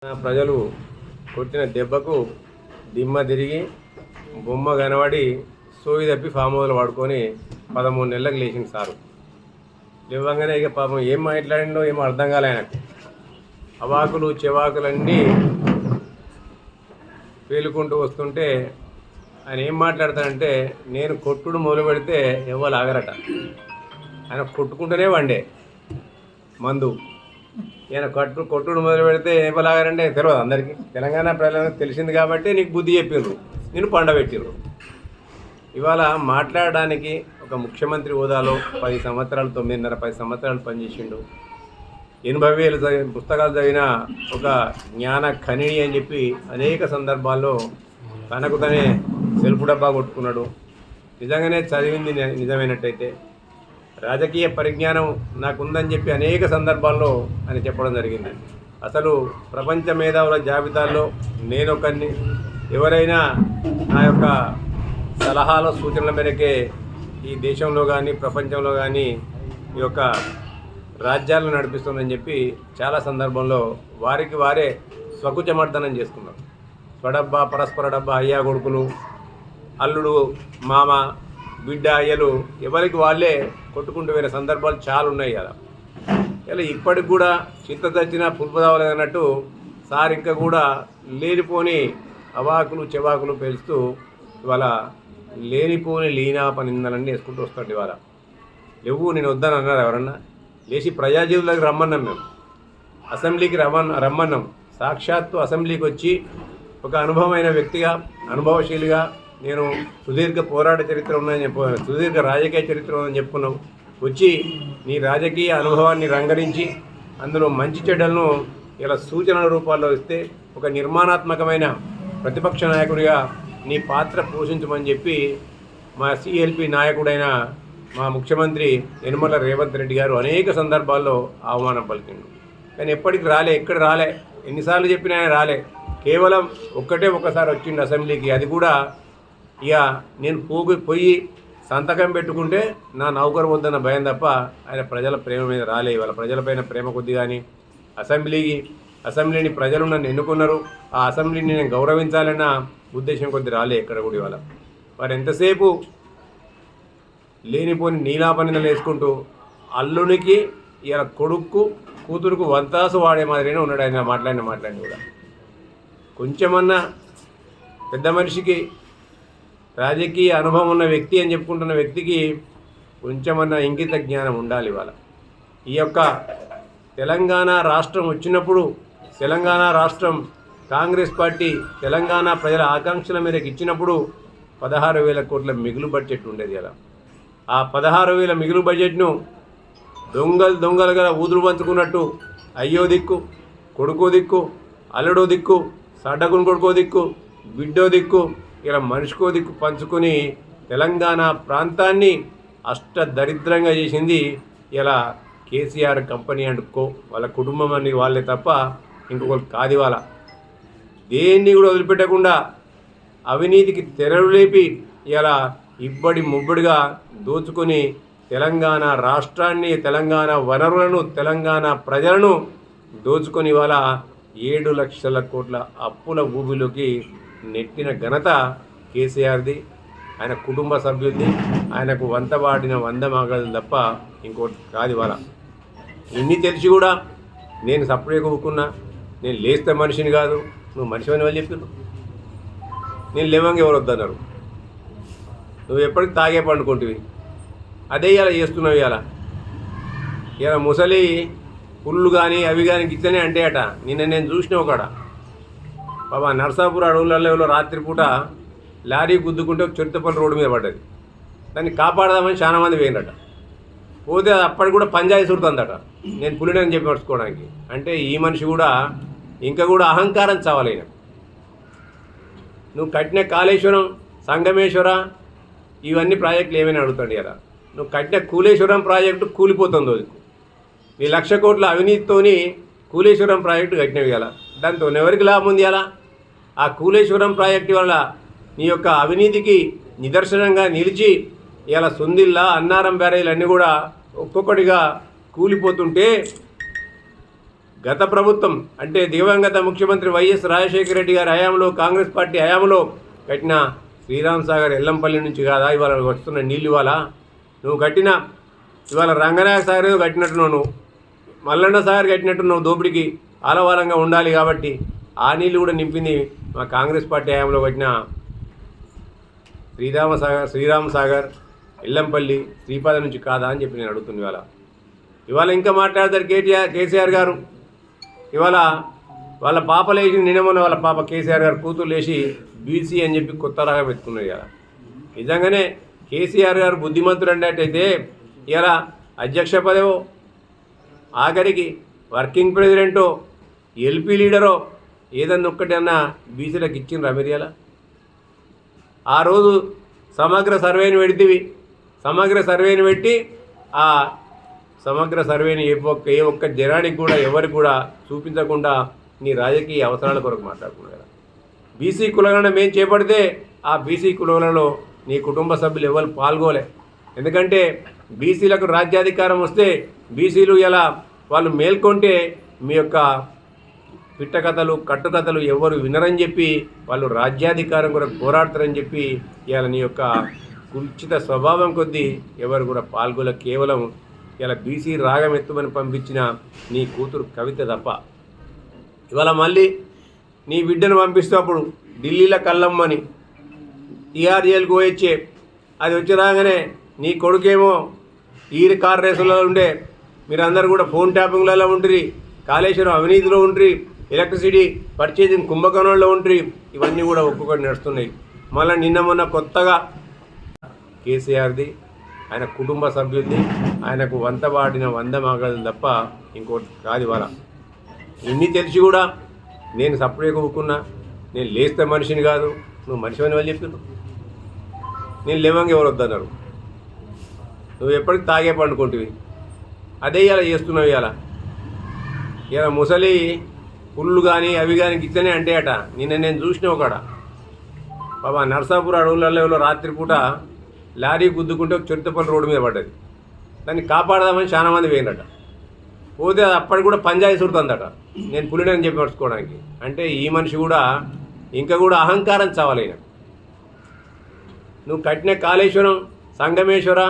ప్రజలు కొట్టిన దెబ్బకు దిమ్మ తిరిగి బొమ్మ కనబడి సోయి తప్పి ఫామ్ హౌస్లో పడుకొని 13 నెలలకు లేచింది సారు. లేవగానే ఇక పాపం ఏం మాట్లాడిండో ఏమో అర్థం కాలే ఆయనకు. అవాకులు చెవాకులన్నీ పేలుకుంటూ వస్తుంటే ఆయన ఏం మాట్లాడతాడంటే, నేను కొట్టుడు మొదలు పెడితే ఎవరు ఆగరట, ఆయన కొట్టుకుంటూనే వండే మందు. ఈయన కొట్టుడు మొదలు పెడితే ఎవలాగారంటే తెలియదు అందరికీ. తెలంగాణ ప్రజలకు తెలిసింది కాబట్టి నీకు బుద్ధి చెప్పిండ్రు, నేను పండబెట్టిర్రు. ఇవాళ మాట్లాడడానికి ఒక ముఖ్యమంత్రి హోదాలో 10 సంవత్సరాలు 9.5 సంవత్సరాలు పనిచేసిండు. 80,000 పుస్తకాలు చదివిన ఒక జ్ఞాన ఖనిడి అని చెప్పి అనేక సందర్భాల్లో తనకు తనే సెల్ఫ్ డబ్బా కొట్టుకున్నాడు. నిజంగానే చదివింది నిజమైనట్టయితే రాజకీయ పరిజ్ఞానం నాకుందని చెప్పి అనేక సందర్భాల్లో ఆయన చెప్పడం జరిగింది. అసలు ప్రపంచ మేధావుల జాబితాల్లో నేనొకరిని. ఎవరైనా నా యొక్క సలహాల సూచనల మేరకే ఈ దేశంలో కానీ ప్రపంచంలో కానీ ఈ యొక్క రాజ్యాలను నడిపిస్తుందని చెప్పి చాలా సందర్భంలో వారికి వారే స్వకుచమర్దనం చేసుకున్నారు. స్వడబ్బా పరస్పర డబ్బా అయ్యా కొడుకులు, అల్లుడు మామ బిడ్డ అయ్యలు ఎవరికి వాళ్ళే కొట్టుకుంటూ పోయిన సందర్భాలు చాలా ఉన్నాయి కదా. ఇలా ఇప్పటికి కూడా చింత తెచ్చినా పులుపుదావలేదు అన్నట్టు సార్ ఇంకా కూడా లేనిపోని అవాకులు చెవాకులు పేలుస్తూ ఇవాళ లేనిపోని లీనాపనిందలన్నీ వేసుకుంటూ వస్తాడు. ఇవాళ లేవు నేను వద్దని అన్నారు ఎవరన్నా. లేచి ప్రజాజీవులకు రమ్మన్నాం, మేము అసెంబ్లీకి రమ్మన్నాం. సాక్షాత్తు అసెంబ్లీకి వచ్చి ఒక అనుభవమైన వ్యక్తిగా, అనుభవశీలిగా, నేను సుదీర్ఘ పోరాట చరిత్ర ఉందని సుదీర్ఘ రాజకీయ చరిత్ర ఉందని చెప్పుకున్నావు. వచ్చి నీ రాజకీయ అనుభవాన్ని రంగరించి అందులో మంచి చెడ్డలను ఇలా సూచనల రూపాల్లో ఇస్తే ఒక నిర్మాణాత్మకమైన ప్రతిపక్ష నాయకుడిగా నీ పాత్ర పోషించమని చెప్పి మా సిఎల్పి నాయకుడైన మా ముఖ్యమంత్రి యనమల రేవంత్ రెడ్డి గారు అనేక సందర్భాల్లో ఆహ్వానం పలికిండు. కానీ ఎప్పటికి రాలే, ఎక్కడ రాలే. ఎన్నిసార్లు చెప్పినా ఆయన రాలే. కేవలం ఒక్కసారి వచ్చిండు అసెంబ్లీకి. అది కూడా ఇక నేను పోయి సంతకం పెట్టుకుంటే నా నౌకరు వద్దన్న భయం తప్ప ఆయన ప్రజల ప్రేమ మీద రాలే. ఇవాళ ప్రజలపైన ప్రేమ కొద్ది కానీ అసెంబ్లీని ప్రజలు నన్ను ఎన్నుకున్నారు, ఆ అసెంబ్లీని నేను గౌరవించాలన్న ఉద్దేశం కొద్ది రాలే ఎక్కడ కూడా. ఇవాళ వారు ఎంతసేపు లేనిపోని నీలాపనిందలు వేసుకుంటూ అల్లునికి ఇలా కొడుకు కూతురుకు వంతాసు వాడే మాదిరినే ఉన్నాడు ఆయన మాట్లాడి కూడా. కొంచెమన్నా పెద్ద మనిషికి, రాజకీయ అనుభవం ఉన్న వ్యక్తి అని చెప్పుకుంటున్న వ్యక్తికి కొంచెమన్నా ఇంగిత జ్ఞానం ఉండాలి. ఇవాళ ఈ యొక్క తెలంగాణ రాష్ట్రం వచ్చినప్పుడు, తెలంగాణ రాష్ట్రం కాంగ్రెస్ పార్టీ తెలంగాణ ప్రజల ఆకాంక్షల మేరకు ఇచ్చినప్పుడు 16,000 కోట్ల మిగులు బడ్జెట్ ఉండేది. అలా ఆ 16,000 మిగులు బడ్జెట్ను దొంగలుగా ఊదులు పంచుకున్నట్టు అయ్యో దిక్కు, కొడుకో దిక్కు, అల్లుడో దిక్కు, సడ్డకుని కొడుకో దిక్కు, బిడ్డో దిక్కు, ఇలా మనిషికో దిక్కు పంచుకొని తెలంగాణ ప్రాంతాన్ని అష్టదరిద్రంగా చేసింది ఇలా కేసీఆర్ కంపెనీ అండ్ కో. వాళ్ళ కుటుంబం అని వాళ్ళే తప్ప ఇంకొకరు కాదు. వాళ్ళ దేన్ని కూడా వదిలిపెట్టకుండా అవినీతికి తెరలు లేపి ఇలా ఇబ్బడి ముబ్బడిగా దోచుకొని తెలంగాణ రాష్ట్రాన్ని, తెలంగాణ వనరులను, తెలంగాణ ప్రజలను దోచుకొని ఇవాళ 7 లక్షల కోట్ల అప్పుల ఊబిలోకి నెట్టిన ఘనత కేసీఆర్ది, ఆయన కుటుంబ సభ్యులది. ఆయనకు వంతవాడిన 100 మగలు తప్ప ఇంకోటి కాదు. ఇవాళ ఇన్ని తెలిసి కూడా నేను సపరేట్గా ఊరుకున్నా, నేను లేస్తే మనిషిని కాదు, నువ్వు మనిషి అని వాళ్ళు చెప్పారు. నేను లేవంగా ఎవరు వద్దన్నారు. నువ్వు ఎప్పటికి తాగే పండుకుంటువి, అదే ఇలా చేస్తున్నావు. ఇలా ముసలి పుల్లు కానీ అవి కానీ గిట్లనే అంటే అట. నిన్న నేను చూసిన ఒకడ బాబా నర్సాపూర్ అడవులలో రాత్రిపూట లారీ గుద్దుకుంటే చిరుతపల్లి రోడ్డు మీద పడ్డది. దాన్ని కాపాడదామని చాలా మంది పోయినట. పోతే అప్పటికి కూడా పంజాయి సుడుతుందట, నేను పులినని చెప్పి పడుచుకోవడానికి. అంటే ఈ మనిషి కూడా ఇంకా కూడా అహంకారం చావాలి. నువ్వు కట్టిన కాళేశ్వరం, సంగమేశ్వర ఇవన్నీ ప్రాజెక్టులు ఏమైనా అడుగుతాడు. ఇలా నువ్వు కట్టిన కూలేశ్వరం ప్రాజెక్టు కూలిపోతుందో, నీ 1,00,000 కోట్ల అవినీతితోని కూలేశ్వరం ప్రాజెక్టు కట్టినవి. ఇలా దాంతో ఎవరికి లాభం ఉంది? అలా ఆ కూలేశ్వరం ప్రాజెక్టు వల్ల నీ యొక్క అవినీతికి నిదర్శనంగా నిలిచి ఇలా సుందిల్లా, అన్నారం బ్యారేజీలు అన్నీ కూడా ఒక్కొక్కటిగా కూలిపోతుంటే గత ప్రభుత్వం అంటే దివంగత ముఖ్యమంత్రి వైఎస్ రాజశేఖర రెడ్డి గారి హయాంలో కాంగ్రెస్ పార్టీ హయాంలో కట్టిన శ్రీరామ్ సాగర్ ఎల్లంపల్లి నుంచి కాదా ఇవాళ వస్తున్న నీళ్ళు ఇవాళ నువ్వు కట్టిన ఇవాళ రంగనాయక సాగర్ ఏదో కట్టినట్టున్నావు, నువ్వు మల్లన్న సాగర్ కట్టినట్టున్నావు, దోపిడికి ఆలవాలంగా ఉండాలి కాబట్టి ఆ నీళ్ళు కూడా నింపింది మా కాంగ్రెస్ పార్టీ హయాంలో కట్టిన శ్రీరామ్ సాగర్ ఎల్లంపల్లి శ్రీపాద నుంచి కాదా అని చెప్పి నేను అడుగుతుంది. ఇవాళ ఇంకా మాట్లాడతారు కేసీఆర్ గారు. ఇవాళ వాళ్ళ పాప లేచి నిన్నమన్న వాళ్ళ పాప కేసీఆర్ గారు కూతురు లేచి బీసీ అని చెప్పి కొత్త రాగా పెట్టుకున్నారు. ఇలా నిజంగానే కేసీఆర్ గారు బుద్ధిమంతుడు అన్నట్టయితే ఇలా అధ్యక్ష పదవో ఆఖరికి వర్కింగ్ ప్రెసిడెంటో ఎల్పీ లీడరో ఏదన్నా ఒక్కటన్నా బీసీలకు ఇచ్చిన రమిరియాల ఆ రోజు సమగ్ర సర్వేని పెడితివి. సమగ్ర సర్వేని పెట్టి ఆ సమగ్ర సర్వేని ఏ ఒక్క జనానికి కూడా ఎవరికి కూడా చూపించకుండా నీ రాజకీయ అవసరాల కొరకు మాట్లాడుకున్నారు కదా. బీసీ కులాలను మేము చేపడితే ఆ బీసీ కులాలలో నీ కుటుంబ సభ్యులు ఎవరు పాల్గొలే. ఎందుకంటే బీసీలకు రాజ్యాధికారం వస్తే బీసీలు ఎలా వాళ్ళు మేల్కొంటే మీ యొక్క పిట్టకథలు కట్టుకథలు ఎవరు వినరని చెప్పి వాళ్ళు రాజ్యాధికారం కూడా పోరాడతారని చెప్పి ఇవాళ నీ యొక్క కుల్చిత స్వభావం కొద్దీ ఎవరు కూడా పాల్గొల. కేవలం ఇలా బీసీ రాగం ఎత్తుమని పంపించిన నీ కూతురు కవిత తప్ప. ఇవాళ మళ్ళీ నీ బిడ్డను పంపిస్తూ అప్పుడు ఢిల్లీలో కల్లమ్మని టీఆర్ జైలుకు పోయొచ్చే అది వచ్చి రాగానే నీ కొడుకేమో ఈ కార్ రేసులలో ఉండే మీరందరూ కూడా ఫోన్ ట్యాపింగ్లలో ఉంటుంది, కాళేశ్వరం అవినీతిలో ఉంటుంది, ఎలక్ట్రిసిటీ పర్చేజింగ్ కుంభకోణంలో ఉంటుంది. ఇవన్నీ కూడా ఒక్కొక్కటి నడుస్తున్నాయి. మళ్ళీ నిన్న మొన్న కొత్తగా కేసీఆర్ది ఆయన కుటుంబ సభ్యులది ఆయనకు వంతబాడిన 100 మగలు తప్ప ఇంకోటి కాదు. ఇవాళ ఇన్ని తెలిసి కూడా నేను సపరేట్గా ఊరుకున్నా, నేను లేస్తే మనిషిని కాదు, నువ్వు మనిషి అని వాళ్ళు చెప్తున్నావు. నేను లేవంగా ఎవరు వద్దన్నారు, నువ్వు ఎప్పటికి తాగే పండుకుంటువి, అదే ఇలా చేస్తున్నావు. ఇలా ముసలి పుల్లు కానీ అవి కానీ గిట్లనే అంటే అట. నిన్న నేను చూసిన ఒకడ బాబా నర్సాపూర్ అడవులలో రాత్రిపూట లారీ గుద్దుకుంటే ఒక చిరుతపల్లి రోడ్డు మీద పడ్డది. దాన్ని కాపాడదామని చాలా మంది పోయినట. పోతే అది అప్పటికి కూడా పంజాయి సుడుతుందట నేను పులినని చెప్పి పడుచుకోవడానికి. అంటే ఈ మనిషి కూడా ఇంకా కూడా అహంకారం చావాలి. నువ్వు కట్టిన కాళేశ్వరం సంగమేశ్వర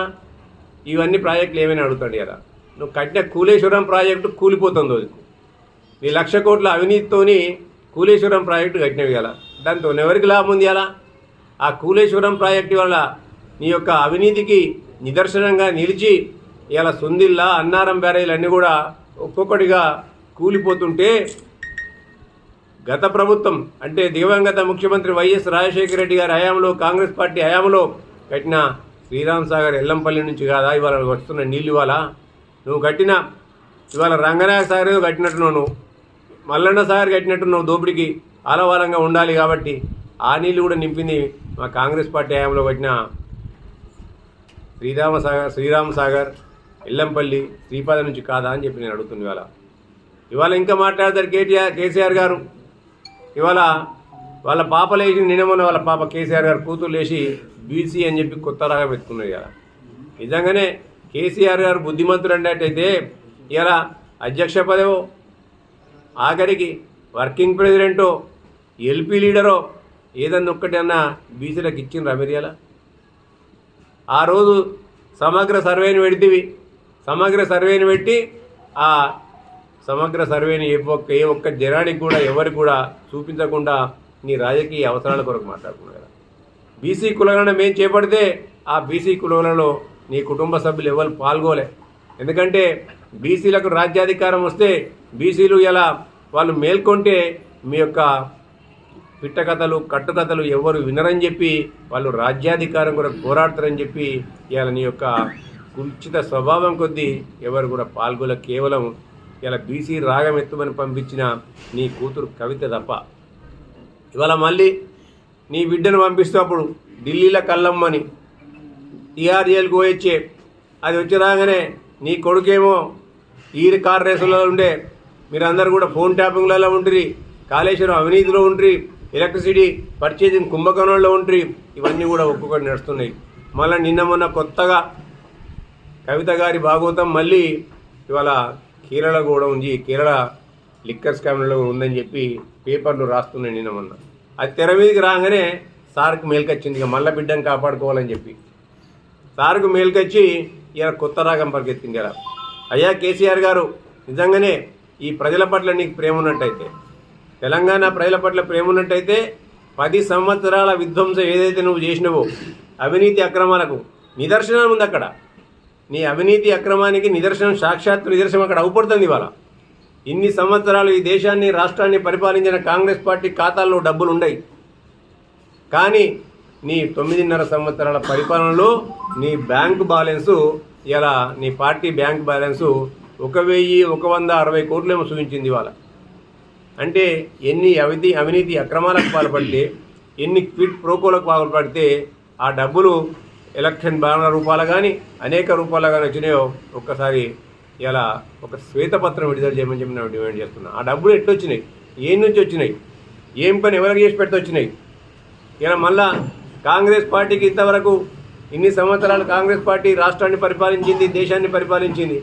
ఇవన్నీ ప్రాజెక్టులు ఏమైనా అడుగుతాడు కదా. నువ్వు కట్టిన కూలేశ్వరం ప్రాజెక్టు కూలిపోతుందో నీ 1,00,000 కోట్ల అవినీతితోని కూలేశ్వరం ప్రాజెక్టు కట్టినవి కదా. దాంతో ఎవరికి లాభం ఉంది అలా? ఆ కూలేశ్వరం ప్రాజెక్టు వల్ల నీ యొక్క అవినీతికి నిదర్శనంగా నిలిచి ఇలా సుందిల్లా అన్నారం బ్యారేజీలు అన్నీ కూడా ఒక్కొక్కటిగా కూలిపోతుంటే గత ప్రభుత్వం అంటే దివంగత ముఖ్యమంత్రి వైఎస్ రాజశేఖర రెడ్డి గారి హయాంలో కాంగ్రెస్ పార్టీ హయాంలో కట్టిన శ్రీరామ్ సాగర్ ఎల్లంపల్లి నుంచి కాదా ఇవాళ వస్తున్న నీళ్ళు ఇవాళ నువ్వు కట్టిన ఇవాళ రంగనాయక సాగర్ ఏదో కట్టినట్టున్నావు, నువ్వు మల్లన్న సాగర్ కట్టినట్టున్నావు, దోపిడికి ఆలవాలంగా ఉండాలి కాబట్టి ఆ నీళ్ళు కూడా నింపింది మా కాంగ్రెస్ పార్టీ హయాంలో కట్టిన శ్రీరామ్ సాగర్ ఎల్లంపల్లి శ్రీపాద నుంచి కాదా అని చెప్పి నేను అడుగుతుంది. ఇవాళ ఇంకా మాట్లాడతారు కేసీఆర్ గారు. ఇవాళ వాళ్ళ పాప లేచి నిన్నమన్న వాళ్ళ పాప కేసీఆర్ గారు కూతురు లేచి బీసీ అని చెప్పి కొత్త రాగా పెట్టుకున్నారు. ఇలా నిజంగానే కేసీఆర్ గారు బుద్ధిమంతుడు అన్నట్టయితే ఇలా అధ్యక్ష పదవో ఆఖరికి వర్కింగ్ ప్రెసిడెంటో ఎల్పీ లీడరో ఏదన్నా ఒక్కటన్నా బీసీలకు ఇచ్చిన రమిరియాల ఆ రోజు సమగ్ర సర్వేని పెడితివి. సమగ్ర సర్వేని పెట్టి ఆ సమగ్ర సర్వేని ఏ ఒక్క జనానికి కూడా ఎవరికి కూడా చూపించకుండా నీ రాజకీయ అవసరాల కొరకు మాట్లాడుకున్నారు కదా. బీసీ కులాలను మేము చేపడితే ఆ బీసీ కులాలలో నీ కుటుంబ సభ్యులు ఎవరు పాల్గొలే. ఎందుకంటే బీసీలకు రాజ్యాధికారం వస్తే బీసీలు ఎలా వాళ్ళు మేల్కొంటే మీ యొక్క పిట్టకథలు కట్టుకథలు ఎవరు వినరని చెప్పి వాళ్ళు రాజ్యాధికారం కూడా పోరాడతారని చెప్పి ఇవాళ నీ యొక్క కుల్చిత స్వభావం కొద్దీ ఎవరు కూడా పాల్గొల. కేవలం ఇలా బీసీ రాగం ఎత్తుమని పంపించిన నీ కూతురు కవిత తప్ప. ఇవాళ మళ్ళీ నీ బిడ్డను పంపిస్తూ అప్పుడు ఢిల్లీలో కల్లమ్మని టీఆర్ జైలుకు పోయొచ్చే అది వచ్చి రాగానే నీ కొడుకేమో ఈ కార్ రేసులలో ఉండే మీరందరూ కూడా ఫోన్ ట్యాపింగ్లలో ఉంటుంది, కాళేశ్వరం అవినీతిలో ఉంటుంది, ఎలక్ట్రిసిటీ పర్చేజింగ్ కుంభకోణంలో ఉంటుంది. ఇవన్నీ కూడా ఒక్కొక్కటి నడుస్తున్నాయి. మళ్ళీ నిన్న మొన్న కొత్తగా కవిత గారి భాగవతం మళ్ళీ ఇవాళ కేరళ కూడా ఉంది. కేరళ లిక్కర్ స్కామ్లలో ఉందని చెప్పి పేపర్లు రాస్తున్నాయి నిన్న మొన్న. అది తెర మీదకి రాగానే సార్కి మేల్కొచ్చింది, ఇక మళ్ళీ బిడ్డను కాపాడుకోవాలని చెప్పి సార్కు మేల్కొచ్చి ఇలా కొత్త రాగం పరిగెత్తింది. ఇలా అయ్యా కేసీఆర్ గారు, నిజంగానే ఈ ప్రజల పట్ల నీకు ప్రేమ ఉన్నట్టయితే, తెలంగాణ ప్రజల పట్ల ప్రేమ ఉన్నట్టయితే 10 సంవత్సరాల విధ్వంసం ఏదైతే నువ్వు చేసినావో అవినీతి అక్రమాలకు నిదర్శనం ఉంది అక్కడ. నీ అవినీతి అక్రమానికి నిదర్శనం, సాక్షాత్తు నిదర్శనం అక్కడ అవుపడుతుంది. ఇవాళ ఇన్ని సంవత్సరాలు ఈ దేశాన్ని రాష్ట్రాన్ని పరిపాలించిన కాంగ్రెస్ పార్టీ ఖాతాల్లో డబ్బులు ఉన్నాయి. కానీ నీ 9.5 సంవత్సరాల పరిపాలనలో నీ బ్యాంకు బ్యాలెన్సు, ఇలా నీ పార్టీ బ్యాంక్ బ్యాలెన్సు 1,160 కోట్లేమో చూపించింది ఇవాళ. అంటే ఎన్ని అవినీతి అక్రమాలకు పాల్పడితే, ఎన్ని క్విడ్ ప్రోకోలకు పాల్పడితే ఆ డబ్బులు ఎలక్షన్ బాణ రూపాలు కానీ అనేక రూపాలు కానీ వచ్చినాయో ఒక్కసారి ఇలా ఒక శ్వేతపత్రం విడుదల చేయమని చెప్పి నేను డిమాండ్ చేస్తున్నా. ఆ డబ్బులు ఎట్లొచ్చినాయి, ఏం నుంచి వచ్చినాయి, ఏం పని ఎవరికి చేసి పెడితే వచ్చినాయి? ఇలా మళ్ళా కాంగ్రెస్ పార్టీకి ఇంతవరకు ఇన్ని సంవత్సరాలు కాంగ్రెస్ పార్టీ రాష్ట్రాన్ని పరిపాలించింది, దేశాన్ని పరిపాలించింది.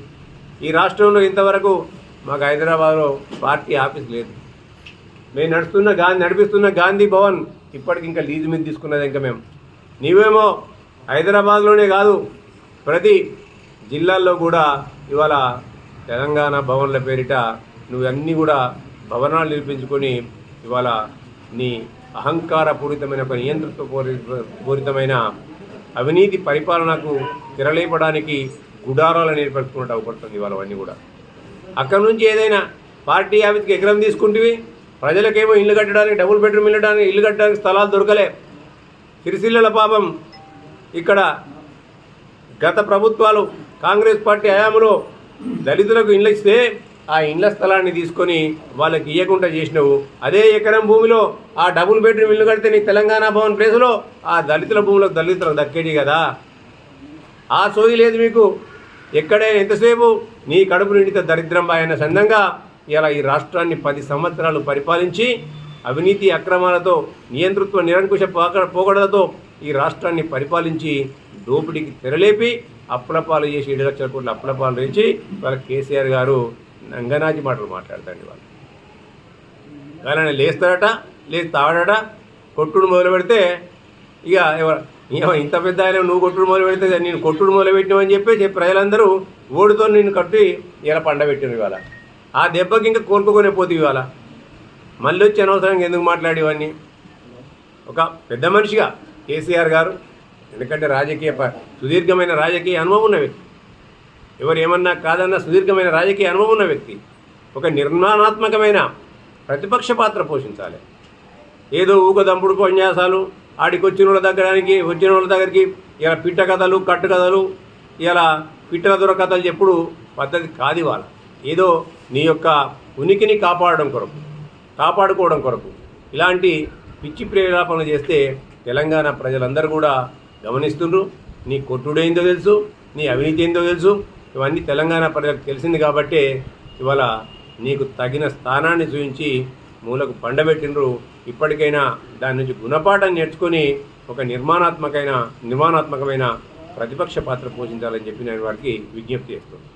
ఈ రాష్ట్రంలో ఇంతవరకు మాకు హైదరాబాద్లో పార్టీ ఆఫీస్ లేదు. మేము నడిపిస్తున్న గాంధీ భవన్ ఇప్పటికి ఇంకా లీజు మీద తీసుకున్నది. ఇంకా మేము నీవేమో హైదరాబాద్లోనే కాదు ప్రతి జిల్లాల్లో కూడా ఇవాళ తెలంగాణ భవన్ల పేరిట నువ్వు అన్నీ కూడా భవనాలు నిర్మించుకొని ఇవాళ నీ అహంకారపూరితమైన ఒక నియంత్రితపూరితమైన అవినీతి పరిపాలనకు తెరలేపడానికి గుడారాలను ఏర్పరచుకున్నట్టు అవపడుతుంది ఇవాళ. అవన్నీ కూడా అక్కడ నుంచి ఏదైనా పార్టీ ఆఫీస్కి ఎకరం తీసుకుంటేవి, ప్రజలకేమో ఇల్లు కట్టడానికి, డబుల్ బెడ్రూమ్ ఇల్లు కట్టడానికి స్థలాలు దొరకలే. సిరిసిల్లల పాపం ఇక్కడ గత ప్రభుత్వాలు కాంగ్రెస్ పార్టీ హయాంలో దళితులకు ఇళ్ళు ఇస్తే ఆ ఇళ్ల స్థలాన్ని తీసుకొని వాళ్ళకి ఇవ్వకుండా చేసినావు. అదే ఎకరం భూమిలో ఆ డబుల్ బెడ్రూమ్ ఇల్లు కడితే నీ తెలంగాణ భవన్ ప్లేసులో ఆ దళితుల భూమిలో దళితులకు దక్కేది కదా. ఆ సోయి లేదు మీకు. ఎక్కడైనా ఎంతసేపు నీ కడుపు నిండితే దరిద్రం బాయన్న సందంగా ఇలా ఈ రాష్ట్రాన్ని 10 సంవత్సరాలు పరిపాలించి అవినీతి అక్రమాలతో, నియంతృత్వ నిరంకుశ పోకడలతో ఈ రాష్ట్రాన్ని పరిపాలించి దోపిడీకి తెరలేపి అప్పులపాలు చేసి 7 లక్షల కోట్ల అప్పులపాలు వేసి వాళ్ళ కేసీఆర్ గారు నంగనాచి మాటలు మాట్లాడతాండి. వాళ్ళు కానీ లేస్తాడట, లేచి తాగడట, కొట్టుడు మొదలు పెడితే ఇక ఇంత పెద్ద ఆయన నువ్వు కొట్టుడు మొదలు పెడితే నేను కొట్టుడు మొదలు పెట్టినామని చెప్పి ప్రజలందరూ ఓడితో నిన్ను కట్టి ఇలా పండబెట్టిన. ఇవాళ ఆ దెబ్బకి ఇంకా కోరుకోనే పోతే ఇవాళ మళ్ళీ వచ్చి అనవసరంగా ఎందుకు మాట్లాడేవన్నీ. ఒక పెద్ద మనిషిగా కేసీఆర్ గారు, ఎందుకంటే సుదీర్ఘమైన రాజకీయ అనుభవం ఉన్న వ్యక్తి, ఎవరు ఏమన్నా కాదన్నా సుదీర్ఘమైన రాజకీయ అనుభవం ఉన్న వ్యక్తి, ఒక నిర్మాణాత్మకమైన ప్రతిపక్ష పాత్ర పోషించాలి. ఏదో దంపుడు ఉపన్యాసాలు ఆడికి వచ్చిన వాళ్ళ దగ్గరికి ఇలా పిట్ట కథలు, కట్టు కథలు, ఇలా పిట్టల దొర కథలు చెప్పుడు పద్ధతి కాదు. ఇవాళ ఏదో నీ యొక్క ఉనికిని కాపాడుకోవడం కొరకు ఇలాంటి పిచ్చి ప్రేరేపణలు చేస్తే తెలంగాణ ప్రజలందరూ కూడా గమనిస్తుండ్రు. నీ కొట్టుడేందో తెలుసు, నీ అవినీతి ఏందో తెలుసు. ఇవన్నీ తెలంగాణ ప్రజలకు తెలిసింది కాబట్టే ఇవాళ నీకు తగిన స్థానాన్ని చూపించి మూలకు పండబెట్టినరు. ఇప్పటికైనా దాని నుంచి గుణపాఠం నేర్చుకొని ఒక నిర్మాణాత్మకమైన ప్రతిపక్ష పాత్ర పోషించాలని చెప్పి నేను వారికి విజ్ఞప్తి చేస్తున్నాను.